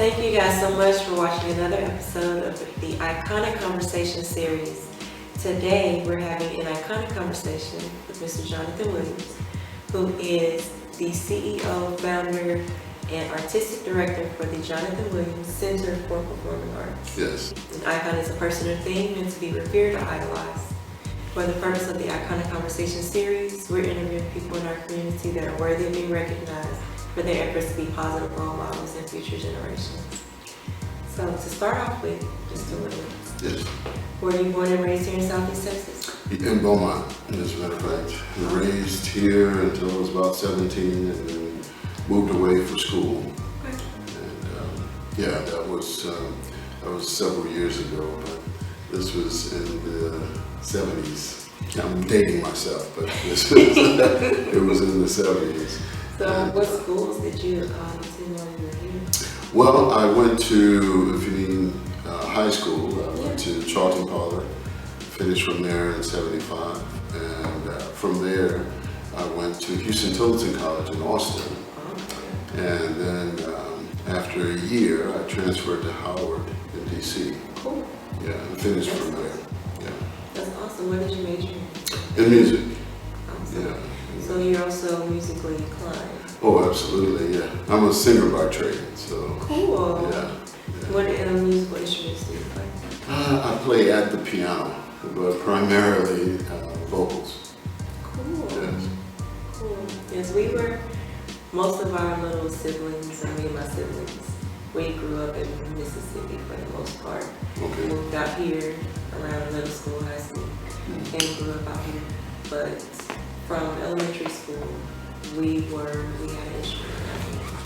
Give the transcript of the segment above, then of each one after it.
Thank you guys so much for watching another episode of the Iconic Conversation series. Today we're having an iconic conversation with Mr. Johnathan Williams, who is the CEO, founder, and artistic director for the Johnathan Williams Center for Performing Arts. Yes. An icon is a person or thing meant to be revered or idolized. For the purpose of the Iconic Conversation series, we're interviewing people in our community that are worthy of being recognized for their efforts to be positive role models in future generations. So to start off with, Mr. Williams, Yes. were you born and raised here in Southeast Texas? In Beaumont, as a matter of fact. Raised here until I was about 17 and then moved away for school. Okay. And that was several years ago, but this was in the 70s. I'm dating myself, but this was, it was in the 70s. So what schools did you attend while you were here? Well, I went to, if you mean high school, I went to Charlton Pollard, finished from there in 75, and from there I went to Houston Tillotson College in Austin, and then after a year I transferred to Howard in DC. Cool. Yeah, and finished from there. Yeah. That's awesome. What did you major in? In music. Awesome. Yeah. So you're also musically inclined. Oh, absolutely, yeah. I'm a singer by trade, so. Cool. Yeah. What musical instruments do you play? I play at the piano, but primarily vocals. Cool. Yes. Cool. Yes, most of our little siblings, and me and my siblings, we grew up in Mississippi for the most part. Okay. We moved out here around middle school, high school, and grew up out here. But from elementary school, we had an instrument.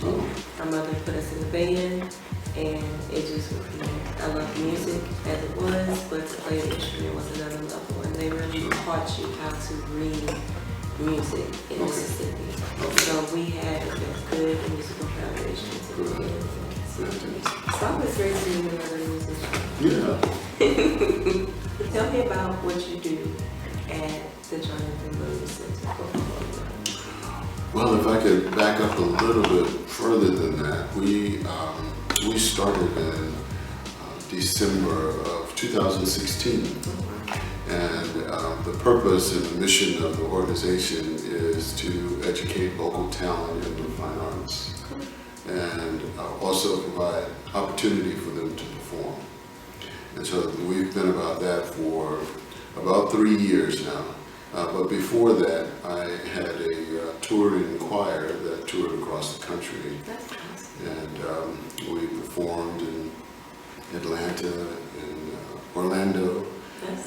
Oh. Our mother put us in the band, and it just went from there. I loved music as it was, but to play the instrument was another level, and they really taught you how to read music in Mississippi. So we had a good musical foundation to begin with. So I was raised to be another musician. Yeah. Tell me about what you do at the Johnathan Williams Center for Performing Arts. Well, if I could back up a little bit further than that, we started in December of 2016, and the purpose and the mission of the organization is to educate local talent in the fine arts and also provide opportunity for them to perform. And so we've been about that for about 3 years now. But before that, I had a touring choir that toured across the country. That's awesome. And we performed in Atlanta, in Orlando,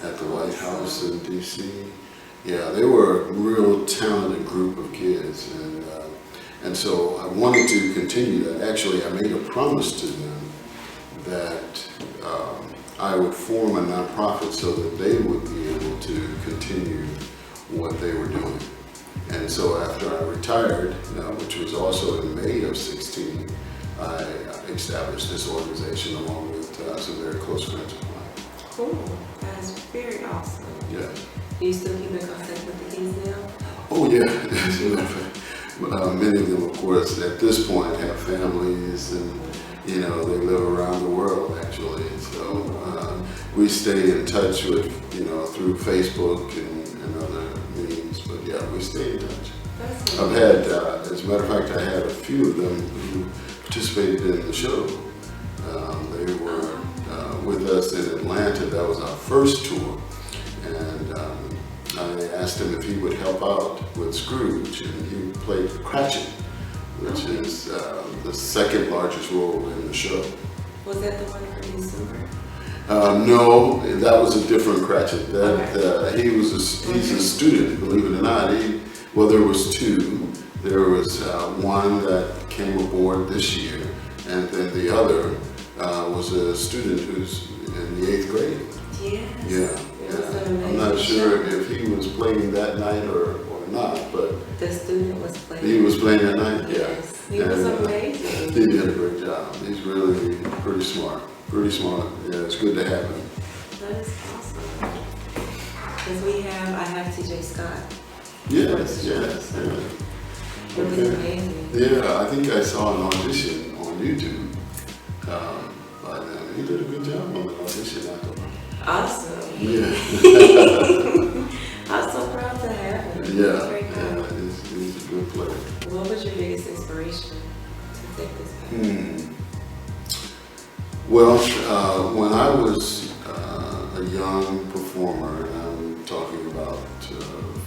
at the White House in DC. Yeah, they were a real talented group of kids, and so I wanted to continue that. Actually, I made a promise to them that I would form a nonprofit so that they would be able to continue what they were doing. And so after I retired, which was also in May of 16, I established this organization along with some very close friends of mine. Cool. That's very awesome. Yeah. Do you still keep in contact with the kids now? Oh yeah. Many of them, of course, at this point have families, and they live around the world actually. So we stay in touch with, through Facebook and other means. But yeah, we stay in touch. That's I've had, as a matter of fact, I had a few of them who participated in the show. They were with us in Atlanta. That was our first tour, and I asked him if he would help out with Scrooge, and he played Cratchit, which is the second largest role in the show. Was that the one for December? No, that was a different Cratchit. He's a student, believe it or not. There was two. There was one that came aboard this year, and then the other was a student who's in the 8th grade. Yes. Yeah. I'm not sure if he was playing that night or not, but the student was playing. He was playing that night. Yes. He was amazing. He did a great job. He's really pretty smart. Pretty smart. Yeah, it's good to have him. That is awesome. Because I have TJ Scott. Yes. It was amazing. Yeah, I think I saw an audition on YouTube he did a good job on the audition, I thought. Awesome. Yeah. I'm so proud to have him. Yeah, he's a good player. What was your biggest inspiration to take this path? Well, when I was a young performer, and I'm talking about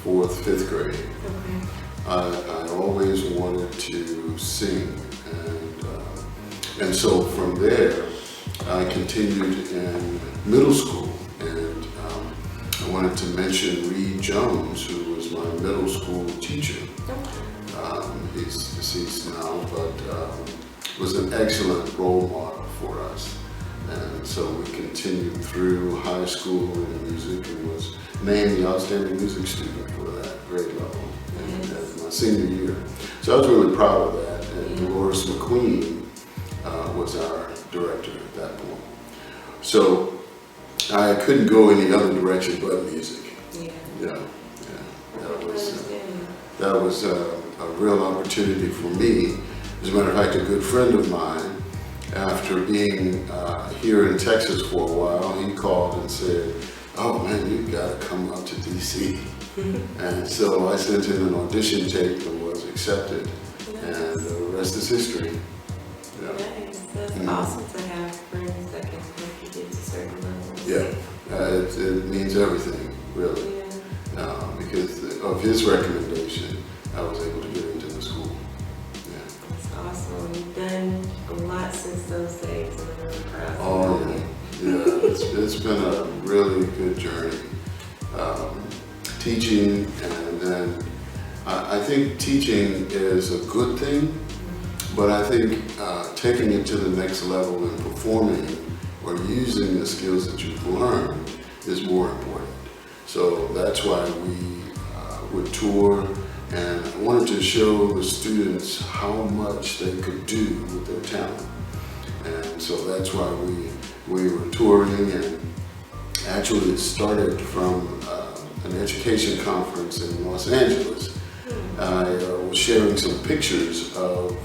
4th, 5th grade, Okay. I always wanted to sing, and so from there I continued in middle school, and I wanted to mention Reed Jones, who was my middle school teacher. He's deceased now, but was an excellent role model for us. And so we continued through high school in music and was named the outstanding music student for that grade level in my senior year. So I was really proud of that. And Dolores McQueen was our director at that point. So I couldn't go any other direction but music. Yeah. That was a real opportunity for me. As a matter of fact, a good friend of mine, after being here in Texas for a while, he called and said, "Oh man, you've got to come up to DC." And so I sent in an audition tape and was accepted, and the rest is history. Yeah. Nice. That's awesome to have friends that can help you get to certain levels. Yeah, it means everything, really. Yeah. Because of his recommendation, I was able to get into the school. Yeah. That's awesome. You've done a lot since those days, and I'm really proud. Oh yeah, it's been a really good journey. Teaching, and then I think teaching is a good thing, but I think taking it to the next level and performing or using the skills that you've learned is more important. So that's why we would tour, and I wanted to show the students how much they could do with their talent. And so that's why we were touring, and actually it started from an education conference in Los Angeles. I was sharing some pictures of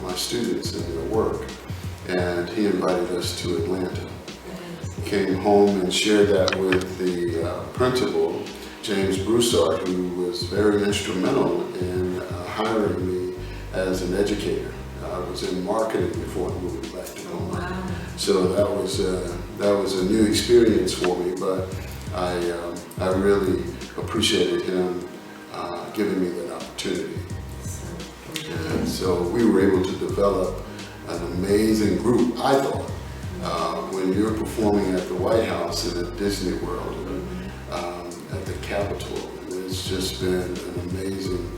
my students and their work, and he invited us to Atlanta. Came home and shared that with the principal, James Broussard, who was very instrumental in hiring me as an educator. I was in marketing before I moved back to Beaumont. Wow. So that was a new experience for me, but I really appreciated him giving me that opportunity. And so we were able to develop an amazing group, I thought. When you're performing at the White House and at Disney World and at the Capitol, it's just been an amazing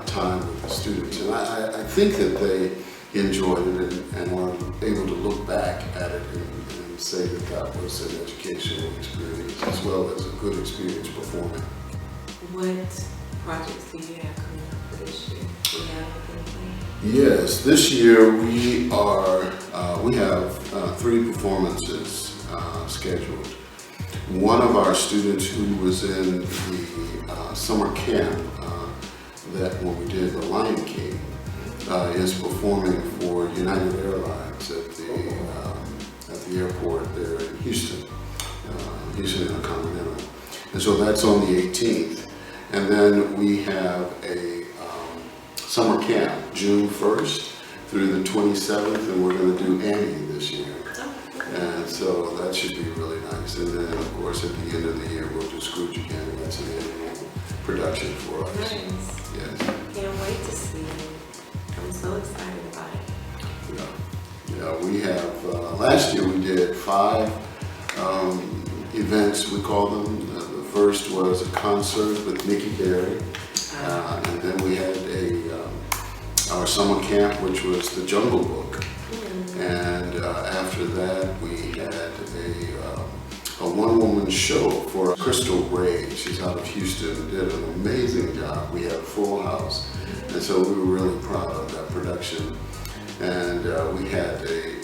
time with the students. And I think that they enjoyed it and are able to look back at it and say that that was an educational experience as well as a good experience performing. What projects do you have coming up for this year? Do you have anything? Yes, this year we have 3 performances scheduled. One of our students who was in the summer camp that when we did The Lion King is performing for United Airlines at the airport there in Houston, Houston Intercontinental. And so that's on the 18th. And then we have a summer camp, June 1st through the 27th, and we're going to do Annie this year. And so that should be really nice. And then, of course, at the end of the year, we'll do Scrooge again. That's an annual production for us. Nice. Yes. Can't wait to see it. I'm so excited about it. Yeah, we have, last year we did 5 events, we call them. The first was a concert with Mickey Berry. And then we had our summer camp, which was the Jungle Book. And after that, we had a one-woman show for Crystal Ray. She's out of Houston, did an amazing job. We had a full house. And so we were really proud of that production. And we had a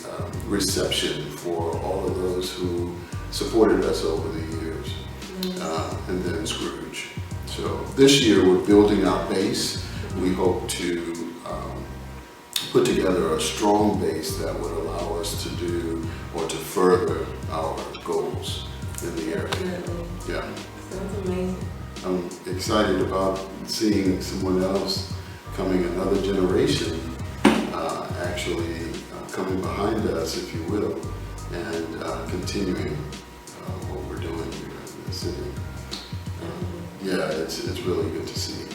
reception for all of those who supported us over the years. And then Scrooge. So this year we're building our base. We hope to put together a strong base that would allow us to do or to further our goals in the area. Definitely. Yeah. Sounds amazing. I'm excited about seeing someone else coming, another generation, actually coming behind us, if you will, and continuing what we're doing here in the city. Yeah, it's really good to see.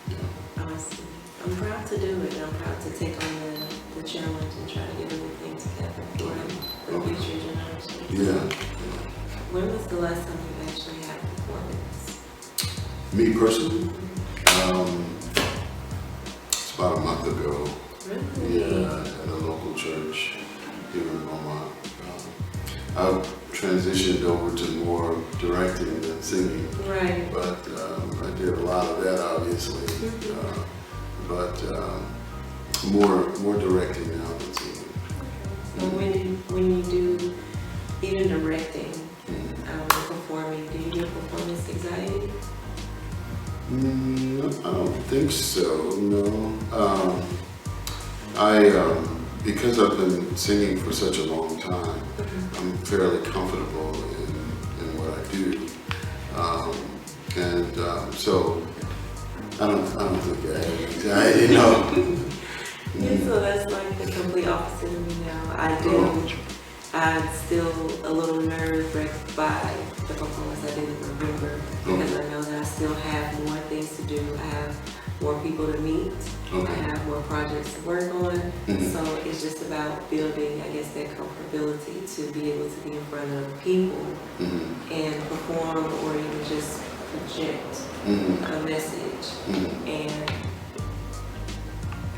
Yeah. Awesome. I'm proud to do it. I'm proud to take on the challenge and try to get everything together for the future generation. Yeah. When was the last time you actually had a performance? Me personally, it's about a month ago. Really? Yeah, at a local church here in Beaumont. I've transitioned over to more directing than singing, Right. but I did a lot of that, obviously. But more directing now than singing. So when you do even directing, performing, do you get performance anxiety? I don't think so, no. Because I've been singing for such a long time, I'm fairly comfortable in what I do. So I don't think I have anxiety, no. Yeah, so that's like the complete opposite of me now. I'm still a little nerve-wracked by the performance I did in November because I know that I still have more things to do. I have more people to meet. I have more projects to work on. So it's just about building, I guess, that comfortability to be able to be in front of people and perform or even just project a message. And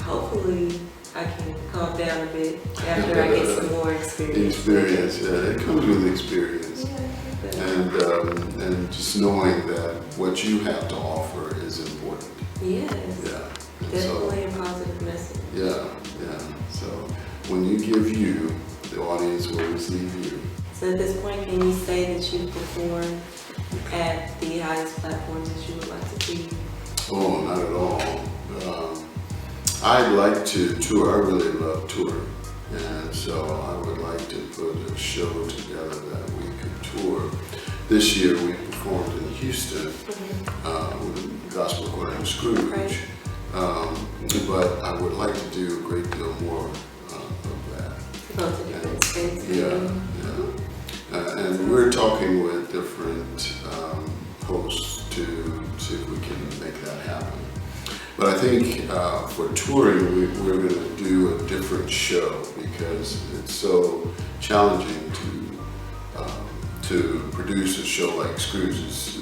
hopefully I can calm down a bit after I get some more experience. Experience, yeah, it comes with experience. And just knowing that what you have to offer is important. Yes. Yeah. Definitely a positive message. Yeah. So when you give you, the audience will receive you. So at this point, can you say that you perform at the highest platform that you would like to be? Oh, not at all. I'd like to tour. I really love touring. And so I would like to put a show together that we could tour. This year we performed in Houston with the gospel choir and Scrooge. Right. But I would like to do a great deal more of that. Go to different states. Yeah. And we're talking with different hosts to see if we can make that happen. But I think for touring, we're going to do a different show because it's so challenging to produce a show like Scrooge's.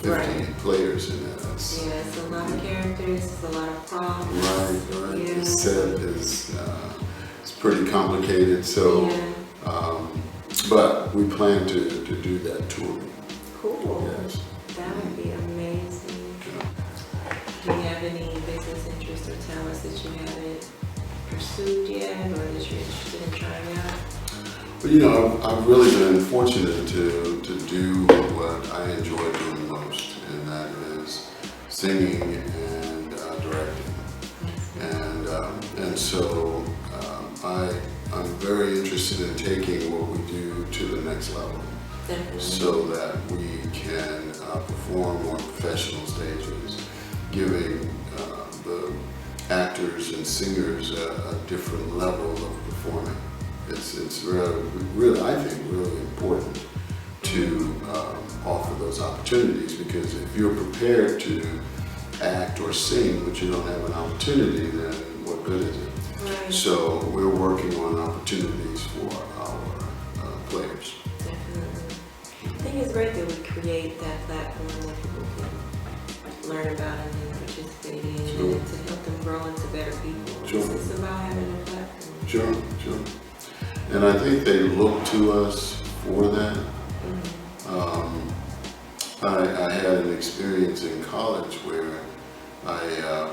50 players in that. Yeah, it's a lot of characters, it's a lot of props. Right. Yeah. The set is it's pretty complicated. So, but we plan to do that tour. Cool. Yes. That would be amazing. Yeah. Do you have any business interests or talents that you haven't pursued yet or that you're interested in trying out? Well, I've really been fortunate to do what I enjoy doing most, and that is singing and directing. And so I'm very interested in taking what we do to the next level. Definitely. So that we can perform on professional stages, giving the actors and singers a different level of performing. It's really, I think, really important to offer those opportunities, because if you're prepared to act or sing but you don't have an opportunity, then what good is it? Right. So we're working on opportunities for our players. Definitely. I think it's great that we create that platform where people can learn about it and participate in and to help them grow into better people. Sure. It's about having a platform. Sure. And I think they look to us for that. I had an experience in college where I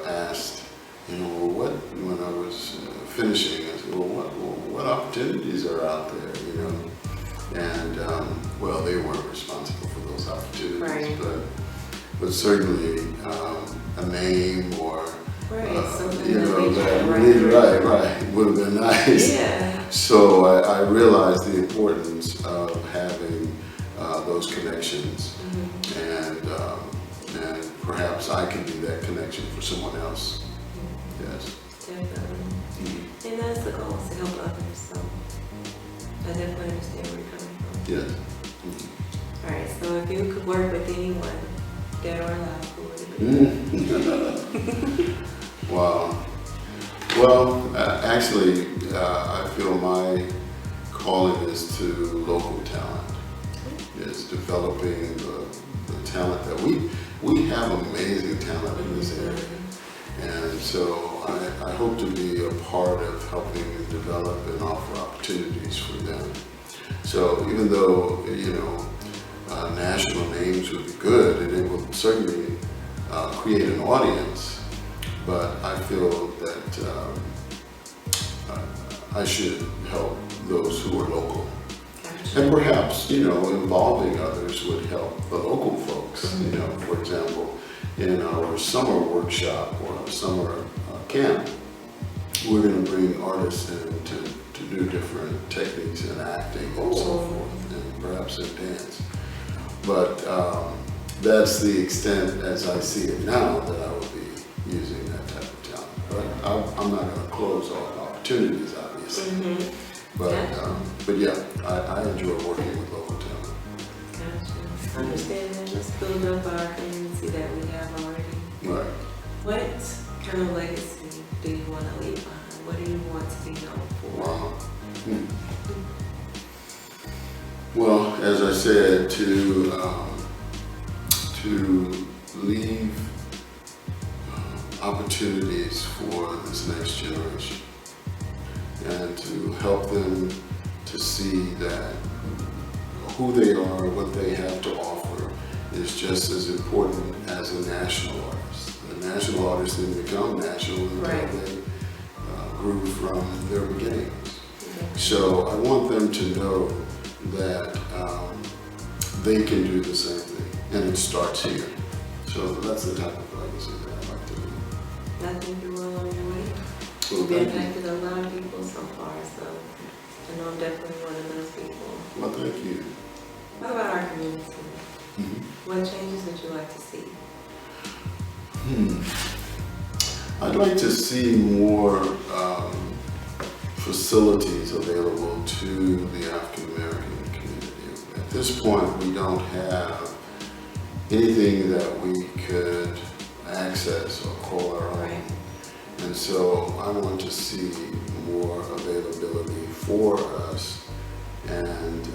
asked, when I was finishing, I said, what opportunities are out there, And, they weren't responsible for those opportunities, right. but certainly a name or Right, something you that know, they that try really, to right, would have been nice. Yeah. So I realized the importance of having those connections, and perhaps I can be that connection for someone else. Yes. Definitely. And that's the goal, is to help others. So I definitely understand where you're coming from. Yes. All right, so if you could work with anyone, dead or alive, who would it be? Wow. Well, actually, I feel my calling is to local talent. It's developing the talent that we have amazing talent in this area. And so I hope to be a part of helping develop and offer opportunities for them. So even though, you know, national names would be good, and it will certainly create an audience, but I feel that I should help those who are local. And perhaps, you know, involving others would help the local folks. You know, for example, in our summer workshop or our summer camp, we're going to bring artists in to do different techniques in acting and so forth, and perhaps in dance. But that's the extent, as I see it now, that I will be using that type of talent. But I'm not going to close off opportunities, obviously. But yeah, I enjoy working with local talent. Gotcha. I understand that. Let's build up our community that we have already. Right. What kind of legacy do you want to leave behind? What do you want to be known for? Wow. Well, as I said, to leave opportunities for this next generation, and to help them to see that who they are, what they have to offer, is just as important as a national artist. The national artist didn't become national until they grew from their beginnings. So I want them to know that they can do the same thing, and it starts here. So that's the type of legacy that I'd like to leave. I think you're well on your way. Well, You've thank you. impacted a lot of people so far, so I know I'm definitely one of those people. Well, thank you. What about our community? What changes would you like to see? I'd like to see more facilities available to the African American community. At this point, we don't have anything that we could access or call our own. Right. And so I want to see more availability for us, and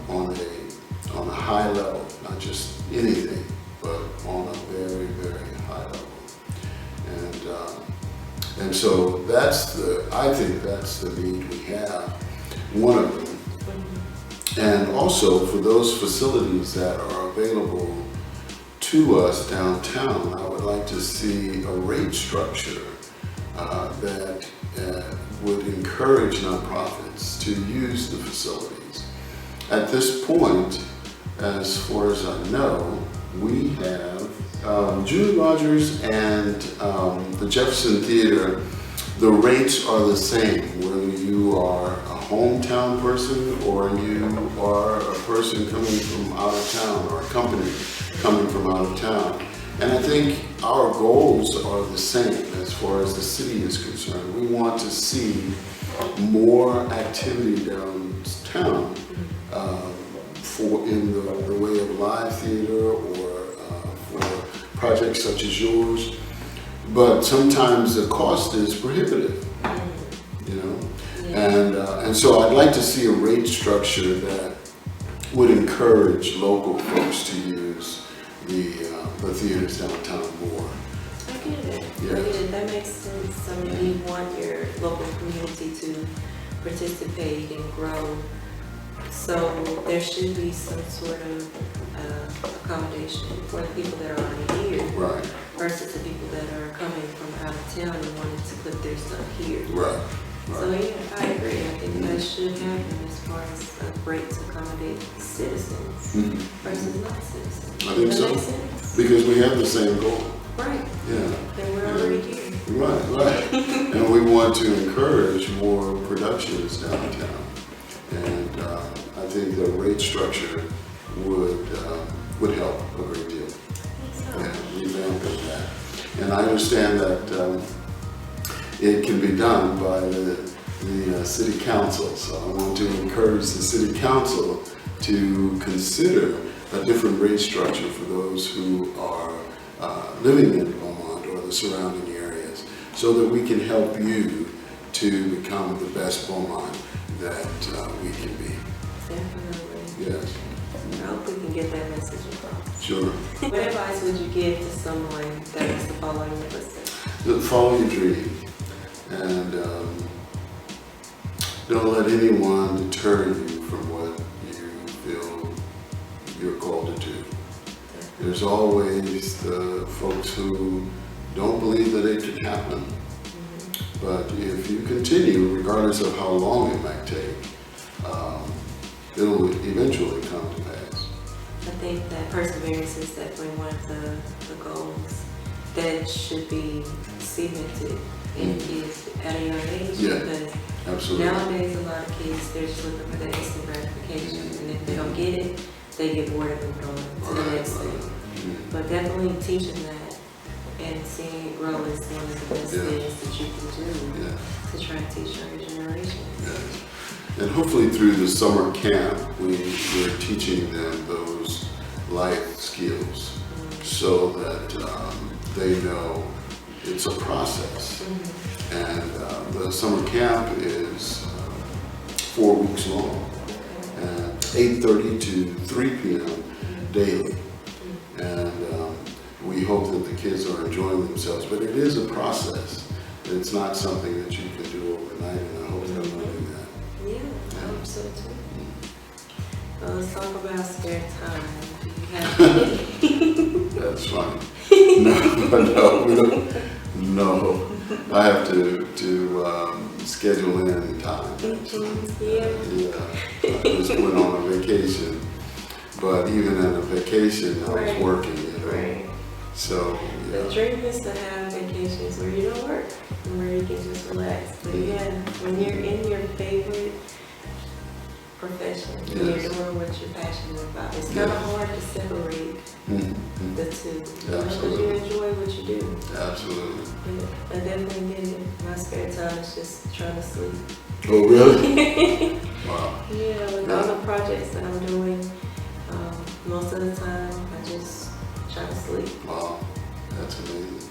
on a high level, not just anything, but on a very, very high level. And so I think that's the need we have, one of them. And also for those facilities that are available to us downtown, I would like to see a rate structure that would encourage nonprofits to use the facilities. At this point, as far as I know, we have Julie Rogers and the Jefferson Theater. The rates are the same, whether you are a hometown person or you are a person coming from out of town, or a company coming from out of town. And I think our goals are the same as far as the city is concerned. We want to see more activity downtown in the way of live theater, or for projects such as yours. But sometimes the cost is prohibitive, you know? And so I'd like to see a rate structure that would encourage local folks to use the theaters downtown more. I get it. Yeah. I get it. That makes sense. I mean, you want your local community to participate and grow. So there should be some sort of accommodation for the people that are already here. Right. Versus the people that are coming from out of town and wanting to put their stuff here. Right. So yeah, I agree. I think that should happen as far as a rate to accommodate citizens versus non-citizens. I think That so. makes sense. Because we have the same goal. Right. Yeah. And we're already here. Right. And we want to encourage more productions downtown. And I think the rate structure would help a great deal. Yeah, revamping that. And I understand that it can be done by the city council. So I want to encourage the city council to consider a different rate structure for those who are living in Beaumont or the surrounding areas, so that we can help you to become the best Beaumont that we can be. Definitely. Yes. I hope we can get that message across. Sure. What advice would you give to someone that is to follow in your footsteps? Follow your dream, and don't let anyone deter you from what you feel you're called to do. There's always the folks who don't believe that it can happen. But if you continue, regardless of how long it might take, it'll eventually come to pass. I think that perseverance is definitely one of the goals that should be cemented in kids at a young age. Yeah, because absolutely. nowadays a lot of kids, they're just looking for that instant gratification, and if they don't get it, they get bored of and going to the next thing. But definitely teaching that and seeing it grow is one of the best things that you can do to try to teach younger generations. Yes. And hopefully through the summer camp, we're teaching them those life skills so that they know it's a process. And the summer camp is 4 weeks long, and 8:30 to 3 p.m. daily. And we hope that the kids are enjoying themselves, but it is a process. It's not something that you can do overnight, and I hope they'll do that. Yeah, I hope so too. Well, let's talk about spare time. Do you have any? That's funny. No, we don't. No, I have to schedule in time. Yeah. I just went on a vacation, but even in a vacation, I was working. Right. So The dream is to have vacations where you don't work and where you can just relax. But when you're in your favorite profession, and you're doing what you're passionate about, it's kind of hard to separate the two. Because you enjoy what you do. Absolutely. I definitely get it. My spare time is just trying to sleep. Oh, really? Wow. Yeah, with all the projects that I'm doing, most of the time I just try to sleep. Wow, that's amazing.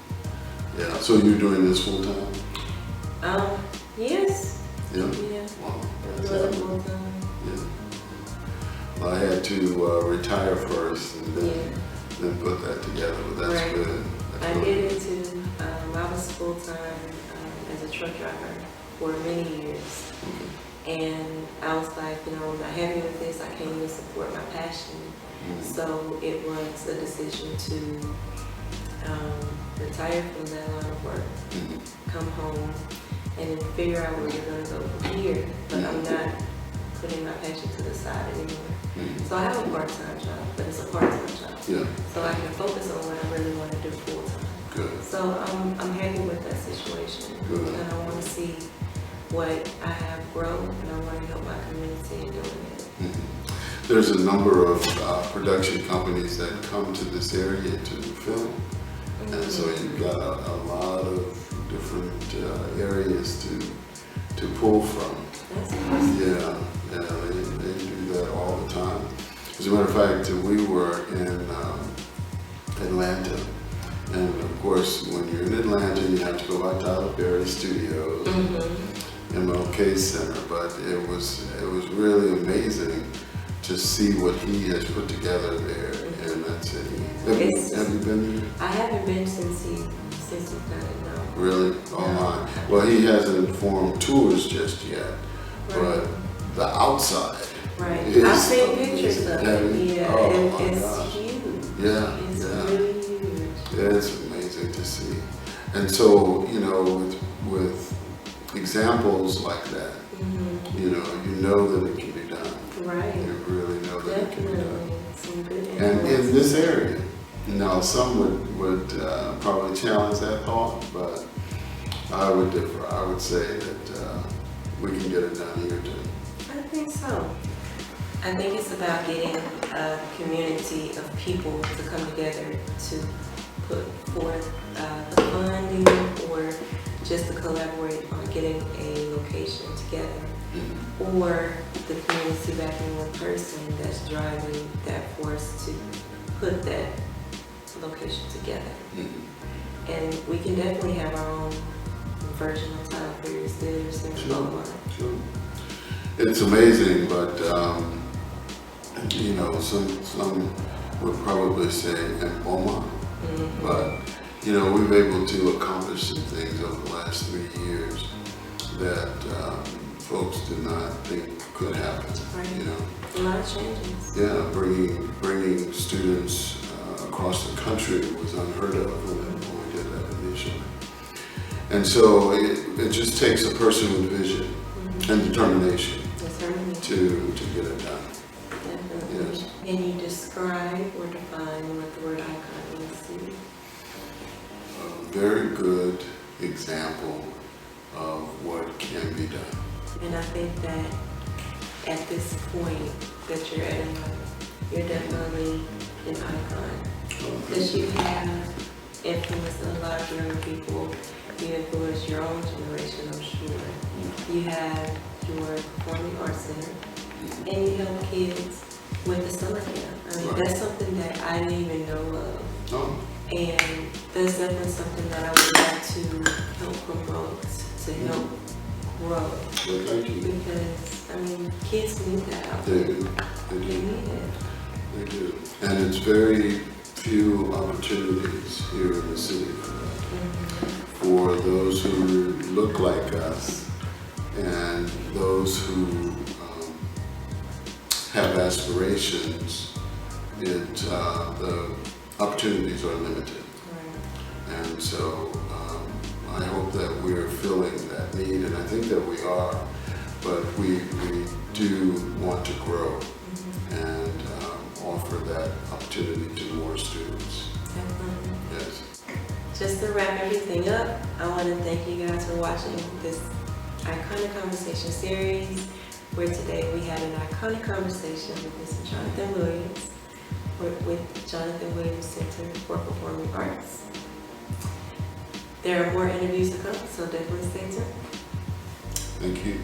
Yeah, so you're doing this full time? Yes. Yeah. Yeah. Wow, I'm that's doing it awesome. full time. Yeah. Well, I had to retire first and then put that together, but that's good. That's I really did good. it too. I was full time as a truck driver for many years. And I was like, I'm not happy with this. I can't even support my passion. So it was a decision to retire from that line of work, come home, and then figure out where we're going to go from here. But I'm not putting my passion to the side anymore. So I have a part-time job, but it's a part-time job. Yeah. So I can focus on what I really want to do full-time. Good. So I'm happy with that situation. Good. And I want to see what I have grown, and I want to help my community in doing it. There's a number of production companies that come to this area to film. And so you've got a lot of different areas to pull from. That's awesome. Yeah, they do that all the time. As a matter of fact, we were in Atlanta. And of course, when you're in Atlanta, you have to go out to Tyler Perry Studios, MLK Center. But it was really amazing to see what he has put together there in that city. Have you been there? I haven't been since he's done it, no. Really? Oh my. Well, he hasn't formed tours just yet, but the outside. Right. is I've seen amazing. pictures of Have it. you? Yeah, Oh my it's gosh. huge. Yeah, It's yeah. really huge. It's amazing to see. And so, with examples like that, you know that it can be done. Right. You really know that it can be done. Definitely. Some good And in influence. this area, some would probably challenge that thought, but I would differ. I would say that we can get it done here too. I think so. I think it's about getting a community of people to come together to put forth the funding or just to collaborate on getting a location together. Or the community backing one person that's driving that force to put that location together. And we can definitely have our own version of time period theaters in Beaumont. Sure. It's amazing, but you know, some would probably say in Beaumont, but you know, we've been able to accomplish some things over the last 3 years that folks do not think could happen. Right. You know, A lot of changes. yeah, bringing students across the country was unheard of when we did that initially. And so it just takes a person with vision and determination to get it done. Definitely. Yes. Can you describe or define what the word icon means to you? A very good example of what can be done. And I think that at this point that you're at in life, you're definitely an icon. Because you have influenced a lot of younger people. You influenced your own generation, I'm sure. You have your Performing Arts Center, and you help kids with the summer camp. I mean, that's something that I didn't even know of. Oh, And that's definitely something that I would like to help promote, to help grow. well, thank you. Because, I mean, kids need that out They there. do. They They do. need it. They do. And it's very few opportunities here in the city for that. For those who look like us and those who have aspirations, the opportunities are limited. Right. And so I hope that we're filling that need, and I think that we are, but we do want to grow and offer that opportunity to more students. Definitely. Yes. Just to wrap everything up, I want to thank you guys for watching this Iconic Conversation series, where today we had an iconic conversation with Mr. Johnathan Williams with Johnathan Williams Center for Performing Arts. There are more interviews to come, so definitely stay tuned. Thank you.